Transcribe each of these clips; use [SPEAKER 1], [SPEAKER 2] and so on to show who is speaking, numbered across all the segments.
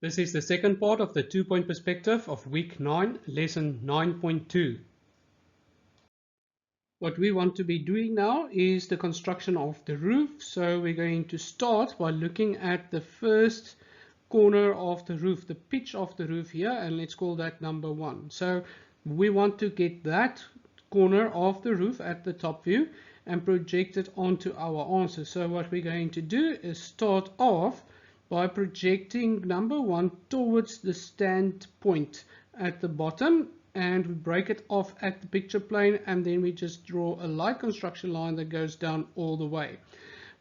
[SPEAKER 1] This is the second part of the 2-point perspective of week 9, lesson 9.2. What we want to be doing now is the construction of the roof. So we're going to start by looking at the first corner of the roof, the pitch of the roof here, and let's call that number 1. So we want to get that corner of the roof at the top view and project it onto our answer. So what we're going to do is start off by projecting number 1 towards the stand point at the bottom, and we break it off at the picture plane, and then we just draw a light construction line that goes down all the way.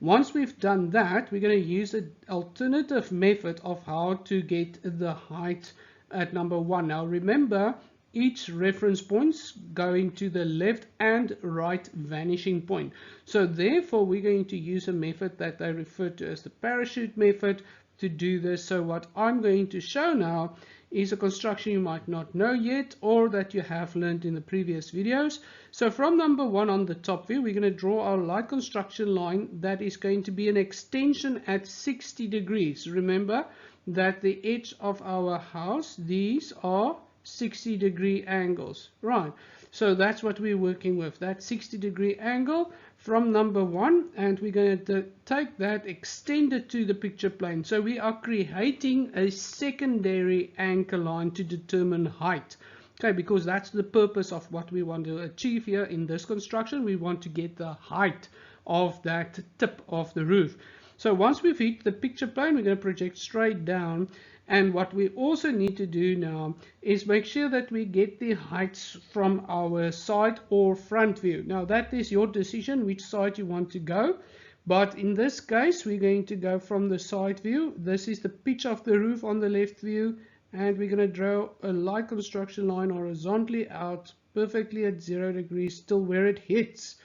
[SPEAKER 1] Once we've done that, we're going to use an alternative method of how to get the height at number 1. Now remember, each reference point's going to the left and right vanishing point. So therefore we're going to use a method that they refer to as the parachute method to do this. So what I'm going to show now is a construction you might not know yet, or that you have learned in the previous videos. So from number 1 on the top view, we're going to draw our light construction line that is going to be an extension at 60 degrees. Remember that the edge of our house, these are 60-degree angles, right? So that's what we're working with, that 60-degree angle from number 1, and we're going to take that, extend it to the picture plane. So we are creating a secondary anchor line to determine height. Okay, because that's the purpose of what we want to achieve here in this construction. We want to get the height of that tip of the roof. So once we've hit the picture plane, we're going to project straight down. And what we also need to do now is make sure that we get the heights from our side or front view. Now that is your decision which side you want to go. But in this case, we're going to go from the side view. This is the pitch of the roof on the left view. And we're going to draw a light construction line horizontally out perfectly at 0 degrees till where it hits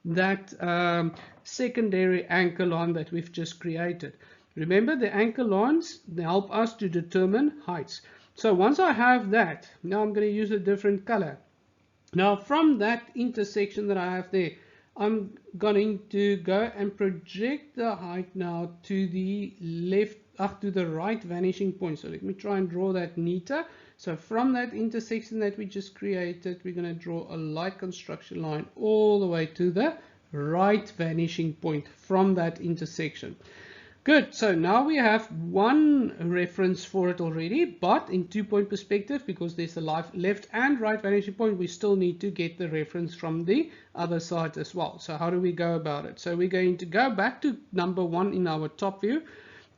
[SPEAKER 1] that secondary anchor line that we've just created. Remember, the anchor lines, they help us to determine heights. So once I have that, now I'm going to use a different color. Now from that intersection that I have there, I'm going to go and project the height now to the left, to the right vanishing point. So let me try and draw that neater. So from that intersection that we just created, we're going to draw a light construction line all the way to the right vanishing point from that intersection. Good, so now we have one reference for it already, but in 2-point perspective, because there's a left and right vanishing point, we still need to get the reference from the other side as well. So how do we go about it? So we're going to go back to number 1 in our top view,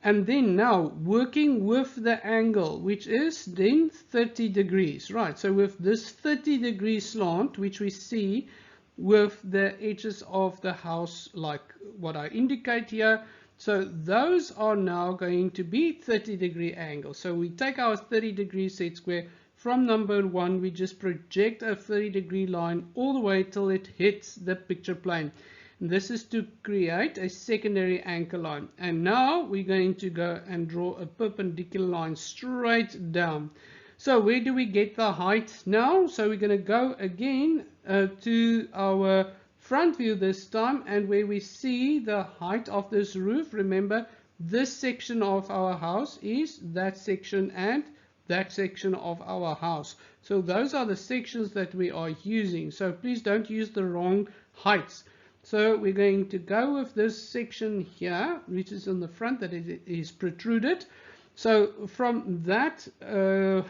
[SPEAKER 1] and then now working with the angle, which is then 30 degrees, right? So with this 30-degree slant, which we see with the edges of the house, like what I indicate here, so those are now going to be 30-degree angles. So we take our 30-degree set square. From number 1, we just project a 30-degree line all the way till it hits the picture plane. And this is to create a secondary anchor line. And now we're going to go and draw a perpendicular line straight down. So where do we get the height now? So we're going to go again to our front view this time, and where we see the height of this roof. Remember, this section of our house is that section and that section of our house. So those are the sections that we are using. So please don't use the wrong heights. So we're going to go with this section here, which is on the front, that is protruded. So from that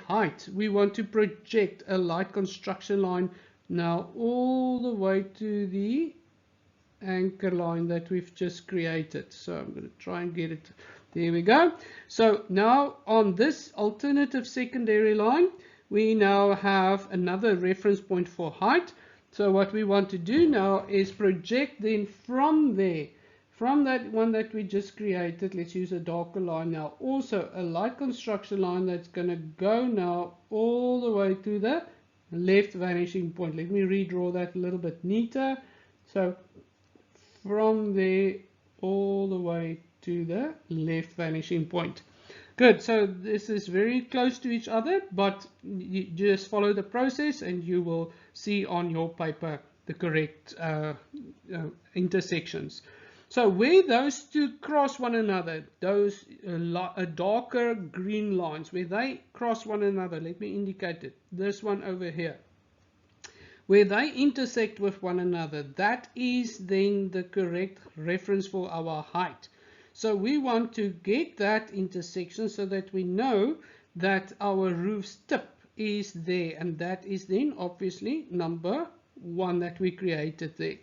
[SPEAKER 1] height, we want to project a light construction line now all the way to the anchor line that we've just created. So I'm going to try and get it. There we go. So now on this alternative secondary line, we now have another reference point for height. So what we want to do now is project then from there, from that one that we just created, let's use a darker line now, also a light construction line that's going to go now all the way to the left vanishing point. Let me redraw that a little bit neater. So from there all the way to the left vanishing point. Good, so this is very close to each other, but you just follow the process and you will see on your paper the correct intersections. So where those two cross one another, those darker green lines, where they cross one another, let me indicate it, this one over here, where they intersect with one another, that is then the correct reference for our height. So we want to get that intersection so that we know that our roof's tip is there, and that is then obviously number 1 that we created there.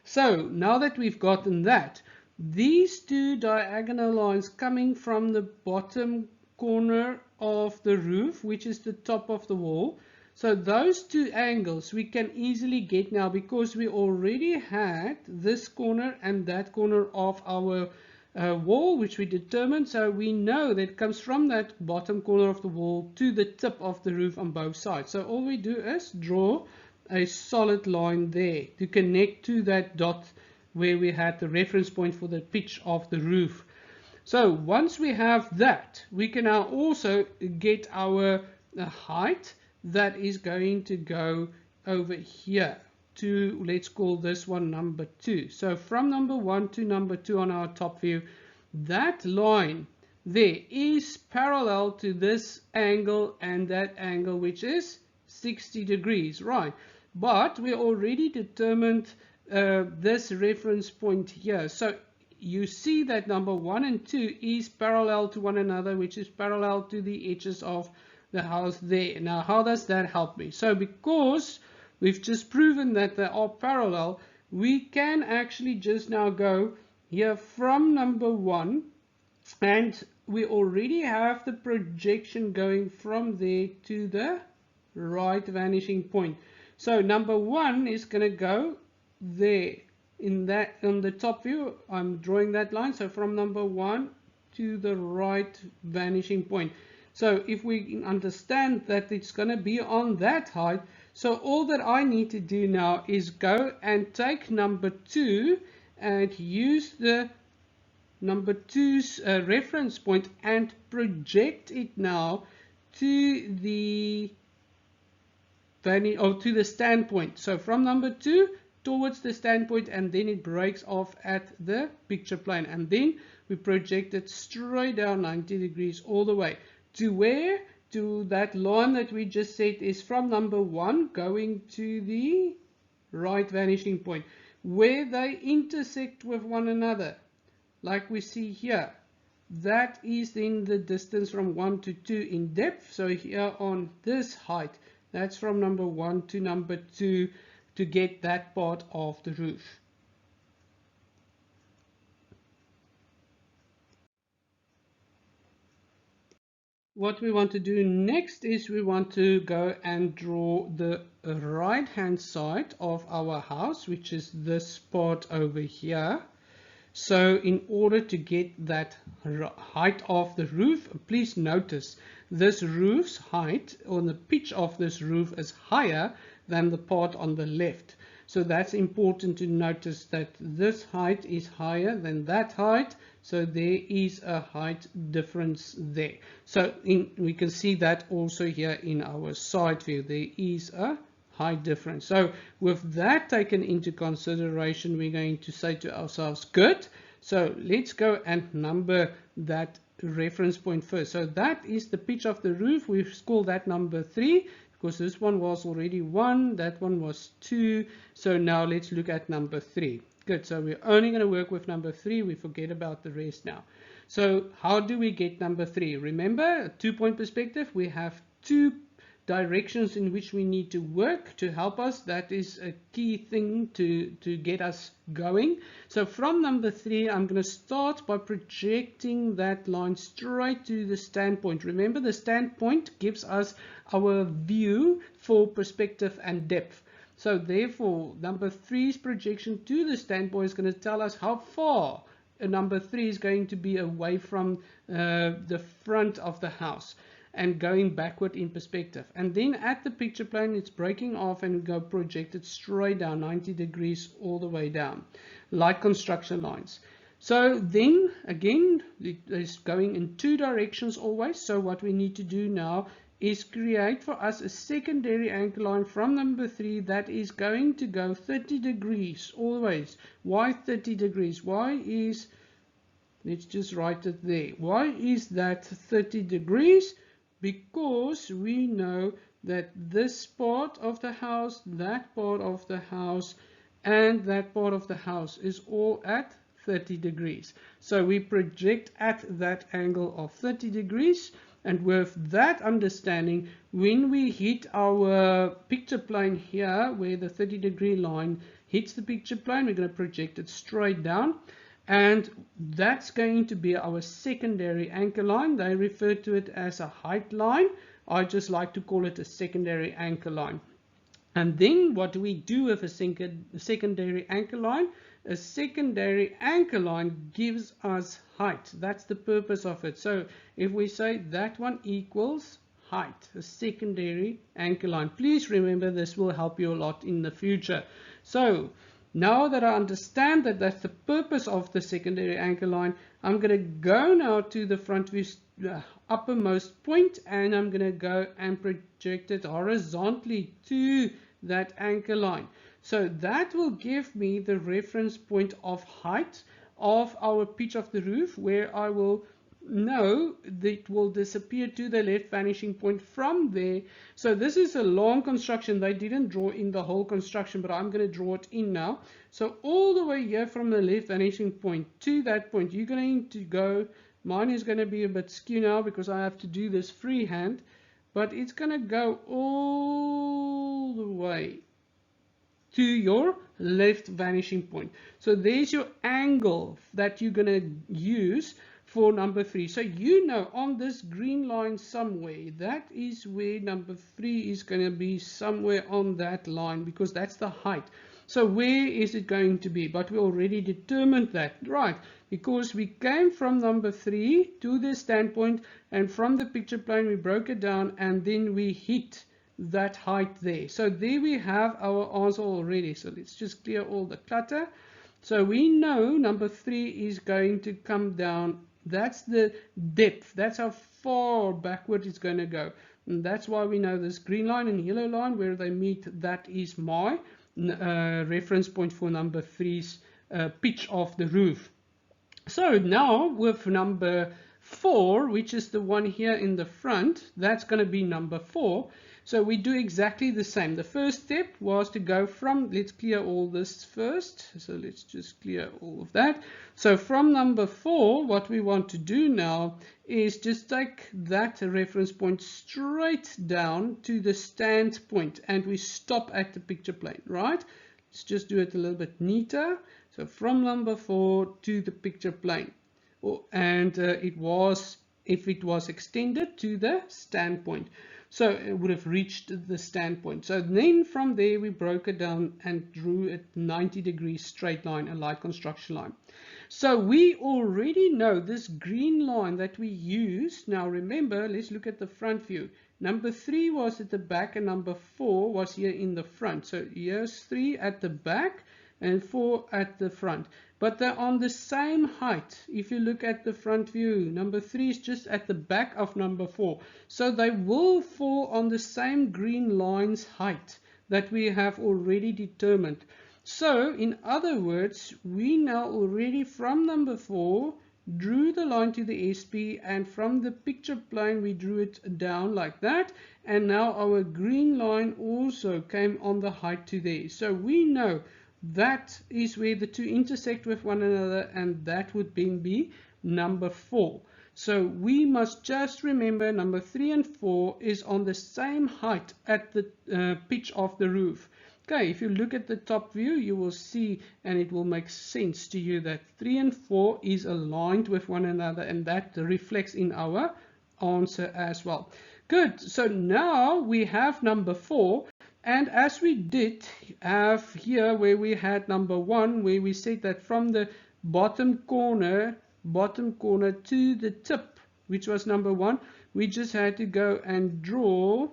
[SPEAKER 1] So now that we've gotten that, these two diagonal lines coming from the bottom corner of the roof, which is the top of the wall, so those two angles we can easily get now because we already had this corner and that corner of our wall, which we determined. So we know that it comes from that bottom corner of the wall to the tip of the roof on both sides. So all we do is draw a solid line there to connect to that dot where we had the reference point for the pitch of the roof. So once we have that, we can now also get our height that is going to go over here to, let's call this one number 2. So from number 1 to number 2 on our top view, that line there is parallel to this angle and that angle, which is 60 degrees, right? But we already determined this reference point here. So you see that number 1 and 2 is parallel to one another, which is parallel to the edges of the house there. Now, how does that help me? So because we've just proven that they are parallel, we can actually just now go here from number 1, and we already have the projection going from there to the right vanishing point. So number 1 is going to go there in that, on the top view. I'm drawing that line, so from number 1 to the right vanishing point. So if we understand that it's going to be on that height, so all that I need to do now is go and take number 2 and use the number 2's reference point and project it now to the standpoint. So from number 2 towards the standpoint, and then it breaks off at the picture plane, and then we project it straight down 90 degrees all the way. To where? To that line that we just said is from number 1 going to the right vanishing point, where they intersect with one another, like we see here. That is then the distance from 1 to 2 in depth. So here on this height, that's from number 1 to number 2 to get that part of the roof. What we want to do next is we want to go and draw the right hand side of our house, which is this part over here. So in order to get that height of the roof, please notice this roof's height, or the pitch of this roof, is higher than the part on the left. So that's important to notice that this height is higher than that height. So there is a height difference there. So we can see that also here in our side view. There is a height difference. So with that taken into consideration, we're going to say to ourselves, good. So let's go and number that reference point first. So that is the pitch of the roof. We've called that number 3. Because this one was already 1, that one was 2. So now let's look at number 3. Good, so we're only going to work with number 3. We forget about the rest now. So how do we get number 3? Remember, a 2-point perspective, we have 2 directions in which we need to work to help us. That is a key thing to get us going. So from number 3, I'm going to start by projecting that line straight to the standpoint. Remember, the standpoint gives us our view for perspective and depth. So therefore, number 3's projection to the standpoint is going to tell us how far number 3 is going to be away from the front of the house, and going backward in perspective. And then at the picture plane, it's breaking off and go projected straight down 90 degrees all the way down, like construction lines. So then again, it is going in 2 directions always. So what we need to do now is create for us a secondary anchor line from number 3 that is going to go 30 degrees always. Why 30 degrees? Why is, let's just write it there. Why is that 30 degrees? Because we know that this part of the house, that part of the house, and that part of the house is all at 30 degrees. So we project at that angle of 30 degrees. And with that understanding, when we hit our picture plane here, where the 30-degree line hits the picture plane, we're going to project it straight down. And that's going to be our secondary anchor line. They refer to it as a height line. I just like to call it a secondary anchor line. And then what do we do with a secondary anchor line? A secondary anchor line gives us height. That's the purpose of it. So if we say that one equals height, a secondary anchor line. Please remember, this will help you a lot in the future. So now that I understand that that's the purpose of the secondary anchor line, I'm going to go now to the front view uppermost point, and I'm going to go and project it horizontally to that anchor line. So that will give me the reference point of height of our pitch of the roof, where I will know that it will disappear to the left vanishing point from there. So this is a long construction. They didn't draw in the whole construction, but I'm going to draw it in now. So all the way here from the left vanishing point to that point, you're going to go, mine is going to be a bit skew now because I have to do this freehand, but it's going to go all the way to your left vanishing point. So there's your angle that you're going to use for number 3. So you know on this green line somewhere, that is where number 3 is going to be, somewhere on that line, because that's the height. So where is it going to be? But we already determined that, right? Because we came from number 3 to the standpoint, and from the picture plane we broke it down, and then we hit that height there. So there we have our answer already. So let's just clear all the clutter. So we know number 3 is going to come down. That's the depth. That's how far backward it's going to go. And that's why we know this green line and yellow line where they meet, that is my reference point for number 3's pitch of the roof. So now with number 4, which is the one here in the front, that's going to be number 4. So we do exactly the same. The first step was to go from, let's clear all this first. So let's just clear all of that. So from number 4, what we want to do now is just take that reference point straight down to the stand point, and we stop at the picture plane, right? Let's just do it a little bit neater. So from number 4 to the picture plane. And it was, if it was extended to the standpoint. So it would have reached the standpoint. So then from there we broke it down and drew a 90 degree straight line, a light construction line. So we already know this green line that we use. Now remember, let's look at the front view. Number 3 was at the back and number 4 was here in the front. So here's 3 at the back and 4 at the front. But they're on the same height. If you look at the front view, number 3 is just at the back of number 4. So they will fall on the same green line's height that we have already determined. So in other words, we now already from number 4 drew the line to the SP, and from the picture plane we drew it down like that, and now our green line also came on the height to there. So we know that is where the two intersect with one another, and that would then be number 4. So we must just remember number 3 and 4 is on the same height at the pitch of the roof. Okay, if you look at the top view, you will see, and it will make sense to you, that 3 and 4 is aligned with one another, and that reflects in our answer as well. Good, so now we have number 4. And as we did have here where we had number 1, where we said that from the bottom corner to the tip, which was number 1, we just had to go and draw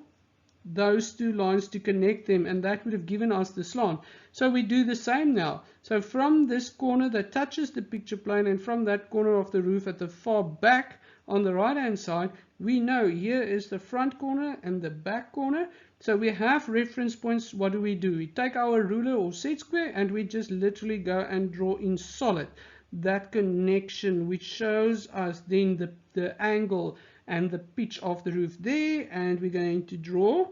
[SPEAKER 1] those two lines to connect them, and that would have given us the slant. So we do the same now. So from this corner that touches the picture plane, and from that corner of the roof at the far back on the right hand side, we know here is the front corner and the back corner. So we have reference points. What do? We take our ruler or set square and we just literally go and draw in solid that connection, which shows us then the angle and the pitch of the roof there, and we're going to draw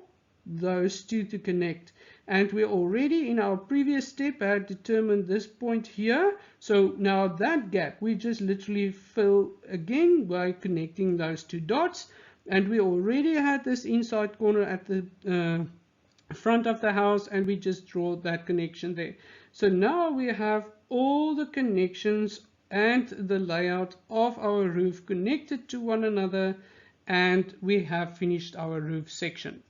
[SPEAKER 1] those two to connect. And we already in our previous step had determined this point here, so now that gap we just literally fill again by connecting those two dots. And we already had this inside corner at the front of the house, and we just draw that connection there. So now we have all the connections and the layout of our roof connected to one another, and we have finished our roof section.